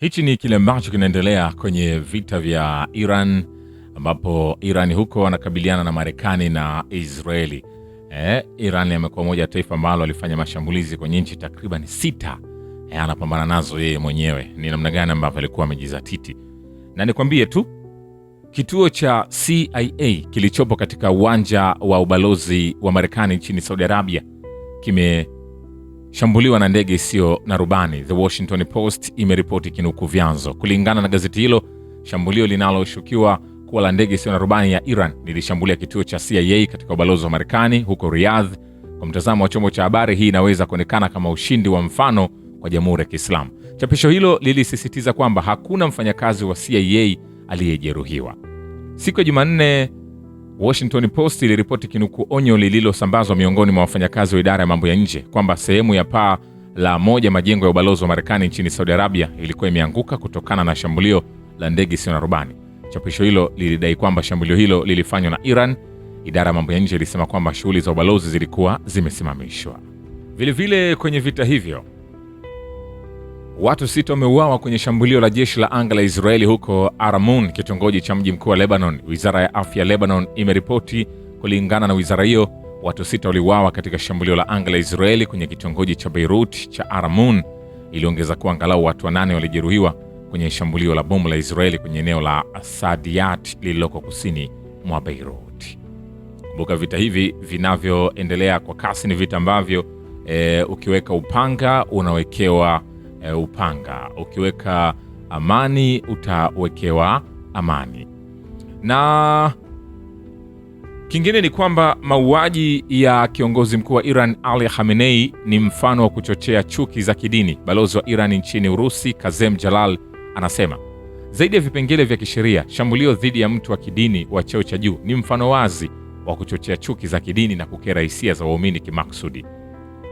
Hichi ni kile ambacho kinaendelea kwenye vita vya Iran, ambapo Iran huko wanakabiliana na Marekani na Israeli. Iran amekuwa moja ya taifa ambalo alifanya mashambulizi kwenye nchi takriban 6. Anapambana nazo yeye mwenyewe. Ni namna gani ambavyo alikuwa amejizatiti. Na nikwambie tu, kituo cha CIA kilichopo katika uwanja wa ubalozi wa Marekani nchini Saudi Arabia kimeshambuliwa na ndege isiyo na rubani. The Washington Post imeripoti kinukuu vyanzo. Kulingana na gazeti hilo, shambulio linaloshukiwa kuwa la ndege isiyo na rubani ya Iran lilishambulia kituo cha CIA katika ubalozi wa Marekani huko Riyadh. Kwa mtazamo wa chombo cha habari, hii inaweza kuonekana kama ushindi wa mfano kwa Jamhuri ya Kiislamu. Chapisho hilo lilisisitiza kwamba hakuna mfanyakazi wa CIA aliyejeruhiwa. Siku ya Jumanne, Washington Post iliripoti kinukuu onyo lililosambazwa miongoni mwa wafanyakazi wa idara ya mambo ya nje kwamba sehemu ya paa la moja majengo ya ubalozi wa Marekani nchini Saudi Arabia ilikuwa imeanguka kutokana na shambulio la ndege isiyo na rubani. Chapisho hilo lilidai kwamba shambulio hilo lilifanywa na Iran. Idara ya mambo ya nje ilisema kwamba shughuli za ubalozi zilikuwa zimesimamishwa. Vilevile kwenye vita hivyo, watu 6 wameuawa kwenye shambulio la jeshi la anga la Israeli huko Aramun, kitongoji cha mji mkuu wa Lebanon. Wizara ya afya ya Lebanon imeripoti. Kulingana na wizara hiyo, watu 6 waliuawa katika shambulio la anga la Israeli kwenye kitongoji cha Beirut cha Aramun. Iliongeza kuwa angalau watu 8 walijeruhiwa kwenye shambulio la bomu la Israeli kwenye eneo la Saadiyat lililoko kusini mwa Beirut. Kumbuka, vita hivi vinavyoendelea kwa kasi ni vita ambavyo ukiweka upanga unawekewa upanga, ukiweka amani utawekewa amani. Na kingine ni kwamba mauaji ya kiongozi mkuu wa Iran Ali Khamenei ni mfano wa kuchochea chuki za kidini. Balozi wa Iran nchini Urusi Kazem Jalal anasema zaidi ya vipengele vya kisheria, shambulio dhidi ya mtu wa kidini wa cheo cha juu ni mfano wazi wa kuchochea chuki za kidini na kukera hisia za waumini kimaksudi.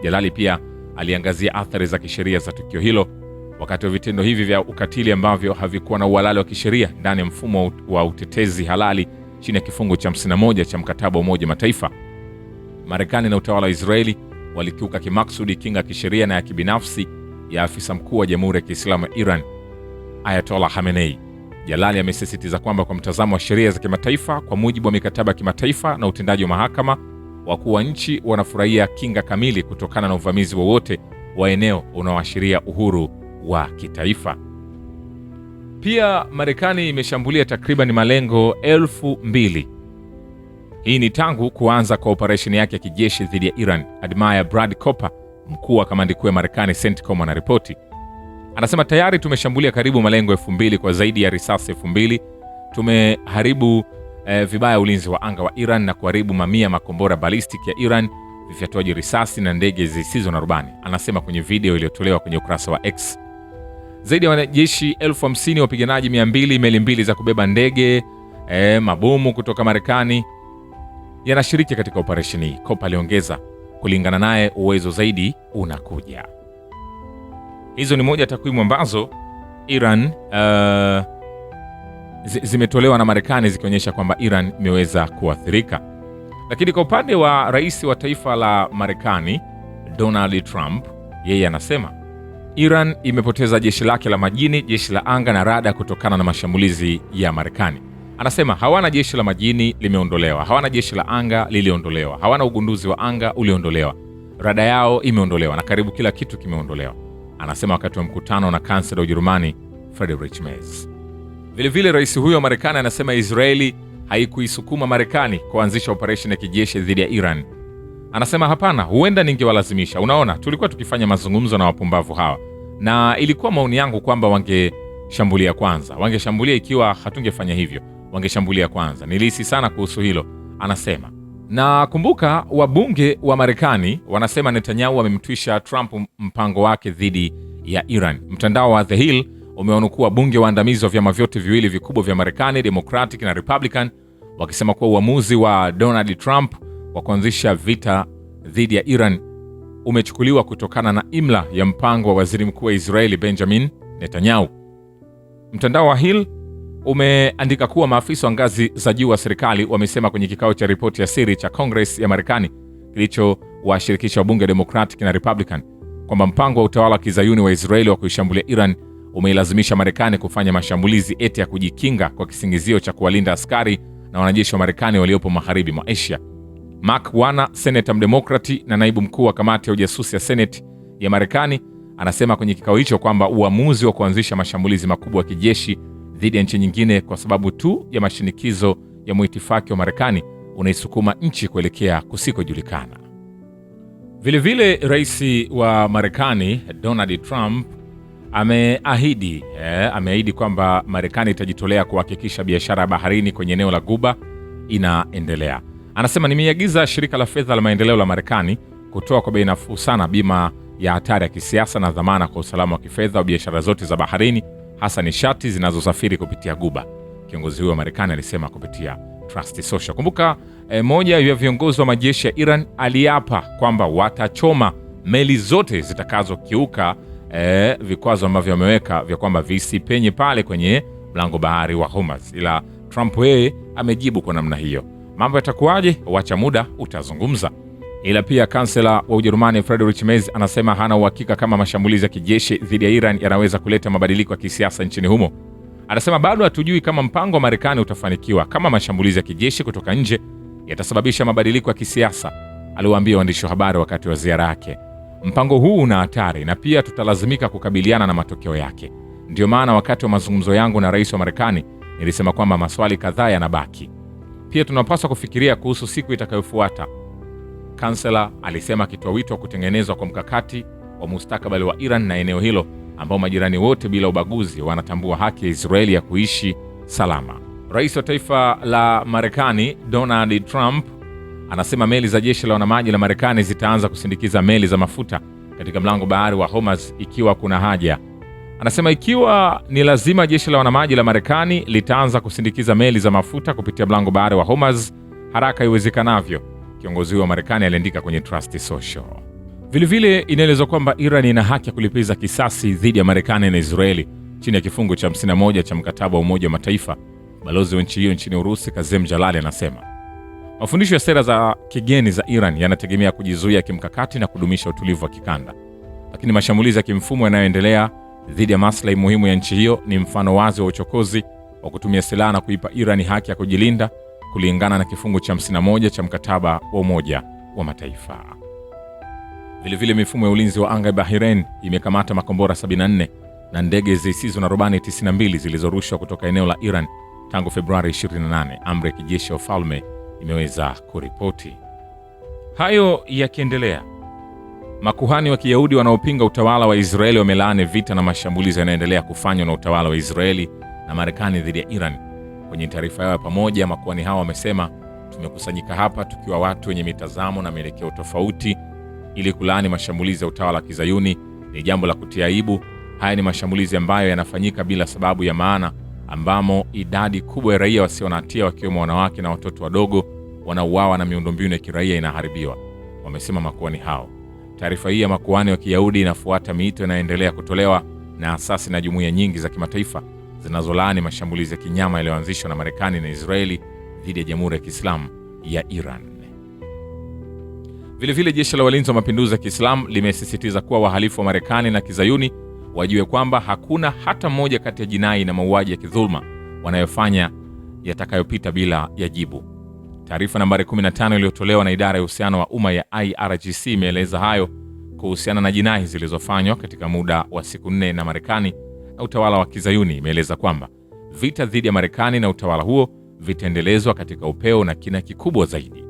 Jalali pia aliangazia athari za kisheria za tukio hilo wakati wa vitendo hivi vya ukatili ambavyo havikuwa na uhalali wa kisheria ndani ya mfumo wa utetezi halali chini ya kifungu cha 51 cha mkataba wa Umoja Mataifa. Marekani na utawala wa Israeli walikiuka kimaksudi kinga ya kisheria na ya kibinafsi ya afisa mkuu wa Jamhuri ya Kiislamu ya Iran Ayatollah Khamenei. Jalali amesisitiza kwamba kwa mtazamo wa sheria za kimataifa, kwa mujibu wa mikataba ya kimataifa na utendaji wa mahakama, wakuu wa nchi wanafurahia kinga kamili kutokana na uvamizi wowote wa eneo unaoashiria uhuru wa kitaifa. Pia Marekani imeshambulia takriban malengo 2,000. Hii ni tangu kuanza kwa operesheni yake ya kijeshi dhidi ya Iran. Admiral Brad Cooper, mkuu wa kamandi kuu ya Marekani CENTCOM, anaripoti. Anasema tayari tumeshambulia karibu malengo 2,000 kwa zaidi ya risasi 2,000. Tumeharibu vibaya ulinzi wa anga wa Iran na kuharibu mamia makombora ballistic ya Iran, vifyatuaji risasi na ndege zisizo na rubani, anasema kwenye video iliyotolewa kwenye ukurasa wa X. Zaidi ya wanajeshi 50,000, wapiganaji 200, meli 2 za kubeba ndege, mabomu kutoka Marekani yanashiriki katika operesheni hii, Kopa aliongeza. Kulingana naye, uwezo zaidi unakuja. Hizo ni moja takwimu ambazo Iran zimetolewa na Marekani zikionyesha kwamba Iran imeweza kuathirika. Lakini kwa upande wa rais wa taifa la Marekani Donald Trump, yeye anasema Iran imepoteza jeshi lake la majini, jeshi la anga na rada kutokana na mashambulizi ya Marekani. Anasema hawana jeshi la majini, limeondolewa. Hawana jeshi la anga, liliondolewa. Hawana ugunduzi wa anga, uliondolewa. Rada yao imeondolewa na karibu kila kitu kimeondolewa, anasema wakati wa mkutano na kansela wa Ujerumani Friedrich Merz. Vilevile rais huyo wa Marekani anasema Israeli haikuisukuma Marekani kuanzisha operesheni ya kijeshi dhidi ya Iran. Anasema hapana, huenda ningewalazimisha. Unaona, tulikuwa tukifanya mazungumzo na wapumbavu hawa, na ilikuwa maoni yangu kwamba wangeshambulia kwanza. Wangeshambulia ikiwa hatungefanya hivyo, wangeshambulia kwanza. Nilihisi sana kuhusu hilo, anasema. Na kumbuka, wabunge wa Marekani wanasema Netanyahu amemtwisha Trump mpango wake dhidi ya Iran. Mtandao wa The Hill umewanukuu wabunge waandamizi wa vyama vyote viwili vikubwa vya Marekani, Democratic na Republican, wakisema kuwa uamuzi wa Donald Trump wa kuanzisha vita dhidi ya Iran umechukuliwa kutokana na imla ya mpango wa waziri mkuu wa Israeli Benjamin Netanyahu. Mtandao wa Hill umeandika kuwa maafisa wa ngazi za juu wa serikali wamesema kwenye kikao cha ripoti ya siri cha Congress ya Marekani kilichowashirikisha wabunge Democratic na Republican kwamba mpango wa utawala wa kizayuni wa Israeli wa kuishambulia Iran umeilazimisha Marekani kufanya mashambulizi eti ya kujikinga kwa kisingizio cha kuwalinda askari na wanajeshi wa Marekani waliopo magharibi mwa Asia. Mark Warner, seneta mdemokrati na naibu mkuu wa kamati ya ujasusi ya Senate ya Marekani, anasema kwenye kikao hicho kwamba uamuzi wa kuanzisha mashambulizi makubwa ya kijeshi dhidi ya nchi nyingine kwa sababu tu ya mashinikizo ya muitifaki wa Marekani unaisukuma nchi kuelekea kusikojulikana. Vilevile rais wa Marekani Donald Trump ameahidi kwamba Marekani itajitolea kuhakikisha biashara ya baharini kwenye eneo la Ghuba inaendelea. Anasema, nimeiagiza shirika la fedha la maendeleo la Marekani kutoa kwa bei nafuu sana bima ya hatari ya kisiasa na dhamana kwa usalama wa kifedha wa biashara zote za baharini, hasa nishati zinazosafiri kupitia Ghuba, kiongozi huyo wa Marekani alisema kupitia Trust Social. Kumbuka moja ya viongozi wa majeshi ya Iran aliapa kwamba watachoma meli zote zitakazokiuka vikwazo ambavyo wameweka vya kwamba visipenye pale kwenye mlango bahari wa Hormuz. Ila Trump yeye amejibu kwa namna hiyo. Mambo yatakuwaje? Wacha muda utazungumza. Ila pia kansela wa Ujerumani Friedrich Merz anasema hana uhakika kama mashambulizi ya kijeshi dhidi ya Iran yanaweza kuleta mabadiliko ya kisiasa nchini humo. Anasema bado hatujui kama mpango wa Marekani utafanikiwa, kama mashambulizi ya kijeshi kutoka nje yatasababisha mabadiliko ya kisiasa, aliwaambia waandishi wa habari wakati wa ziara yake. Mpango huu una hatari na pia tutalazimika kukabiliana na matokeo yake. Ndio maana wakati wa mazungumzo yangu na rais wa Marekani nilisema kwamba maswali kadhaa yanabaki. Pia tunapaswa kufikiria kuhusu siku itakayofuata, kansela alisema, akitoa wito wa kutengenezwa kwa mkakati wa mustakabali wa Iran na eneo hilo ambao majirani wote bila ubaguzi wanatambua haki ya Israeli ya kuishi salama. Rais wa taifa la Marekani Donald Trump anasema meli za jeshi la wanamaji la Marekani zitaanza kusindikiza meli za mafuta katika mlango bahari wa Hormuz ikiwa kuna haja. Anasema ikiwa ni lazima, jeshi la wanamaji la Marekani litaanza kusindikiza meli za mafuta kupitia mlango bahari wa Hormuz haraka iwezekanavyo, kiongozi huyo wa Marekani aliandika kwenye Trust Social. Vilevile inaelezwa kwamba Iran ina haki ya kulipiza kisasi dhidi ya Marekani na Israeli chini ya kifungu cha 51 cha mkataba wa Umoja wa Mataifa. Balozi wa nchi hiyo nchini Urusi Kazem Jalali anasema mafundisho ya sera za kigeni za Iran yanategemea kujizuia kimkakati na kudumisha utulivu wa kikanda, lakini mashambulizi ya kimfumo yanayoendelea dhidi ya maslahi muhimu ya nchi hiyo ni mfano wazi wa uchokozi wa kutumia silaha na kuipa Iran haki ya kujilinda kulingana na kifungu cha 51 cha mkataba wa Umoja wa Mataifa. Vilevile mifumo ya ulinzi wa anga ya Bahrain imekamata makombora 74 na ndege zisizo na rubani 92 zilizorushwa kutoka eneo la Iran tangu Februari 28, amri ya kijeshi ya ufalme imeweza kuripoti. Hayo yakiendelea, makuhani wa Kiyahudi wanaopinga utawala wa Israeli wamelaani vita na mashambulizi yanayoendelea kufanywa na utawala wa Israeli na Marekani dhidi ya Iran. Kwenye taarifa yao ya pamoja, makuhani hao wamesema, tumekusanyika hapa tukiwa watu wenye mitazamo na mielekeo tofauti ili kulaani mashambulizi ya utawala wa Kizayuni. Ni jambo la kutia aibu. Haya ni mashambulizi ambayo yanafanyika bila sababu ya maana, ambamo idadi kubwa ya raia wasio na hatia wakiwemo wanawake na watoto wadogo wanauawa na miundombinu ya kiraia inaharibiwa, wamesema makuhani hao. Taarifa hii ya makuhani wa Kiyahudi inafuata miito inayoendelea kutolewa na asasi na jumuiya nyingi za kimataifa zinazolaani mashambulizi ya kinyama yaliyoanzishwa na Marekani na Israeli dhidi ya Jamhuri ya Kiislamu ya Iran. Vilevile jeshi la walinzi wa mapinduzi ya Kiislamu limesisitiza kuwa wahalifu wa Marekani na Kizayuni wajue kwamba hakuna hata moja kati ya jinai na mauaji ya kidhuluma wanayofanya yatakayopita bila ya jibu. Taarifa nambari 15 iliyotolewa na idara ya uhusiano wa umma ya IRGC imeeleza hayo kuhusiana na jinai zilizofanywa katika muda wa siku 4 na Marekani na utawala wa Kizayuni. Imeeleza kwamba vita dhidi ya Marekani na utawala huo vitaendelezwa katika upeo na kina kikubwa zaidi.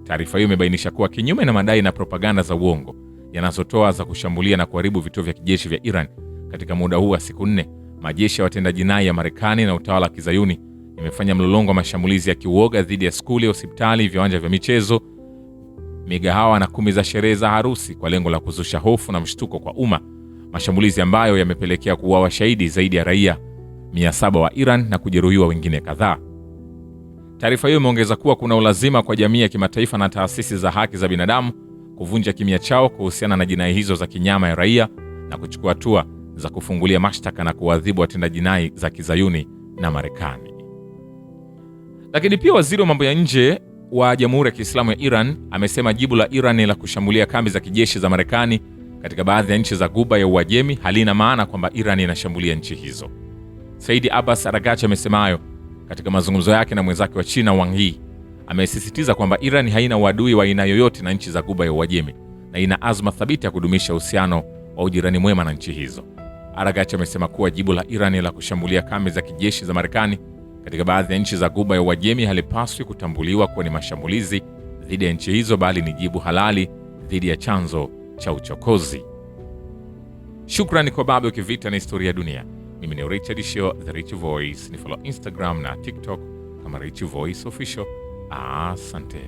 Taarifa hiyo imebainisha kuwa kinyume na madai na propaganda za uongo yanazotoa za kushambulia na kuharibu vituo vya kijeshi vya Iran katika muda huu wa siku 4, majeshi ya watenda jinai ya Marekani na utawala wa Kizayuni imefanya mlolongo wa mashambulizi ya kiuoga dhidi ya skuli, hospitali, viwanja vya michezo, migahawa na kumbi za sherehe za harusi kwa lengo la kuzusha hofu na mshtuko kwa umma, mashambulizi ambayo yamepelekea kuuawa shahidi zaidi ya raia 700 wa Iran na kujeruhiwa wengine kadhaa. Taarifa hiyo imeongeza kuwa kuna ulazima kwa jamii ya kimataifa na taasisi za haki za binadamu kuvunja kimya chao kuhusiana na jinai hizo za kinyama ya raia na kuchukua hatua za kufungulia mashtaka na kuadhibu watenda jinai za Kizayuni na Marekani. Lakini pia waziri wa mambo ya nje wa Jamhuri ya Kiislamu ya Iran amesema jibu la Iran la kushambulia kambi za kijeshi za Marekani katika baadhi ya nchi za Ghuba ya Uajemi halina maana kwamba Iran inashambulia nchi hizo. Said Abbas Araghchi amesema hayo katika mazungumzo yake na mwenzake wa China Wang Yi. Amesisitiza kwamba Iran haina uadui wa aina yoyote na nchi za Ghuba ya Uajemi na ina azma thabiti ya kudumisha uhusiano wa ujirani mwema na nchi hizo. Araghchi amesema kuwa jibu la Iran la kushambulia kambi za kijeshi za Marekani katika baadhi ya nchi za Ghuba ya Uajemi halipaswi kutambuliwa kuwa ni mashambulizi dhidi ya nchi hizo, bali ni jibu halali dhidi ya chanzo cha uchokozi. Shukrani kwa Babu Kivita na Historia ya Dunia. Mimi ni Richard Shio, The Rich Voice. Ni follow Instagram na TikTok kama Rich Voice Official. Asante.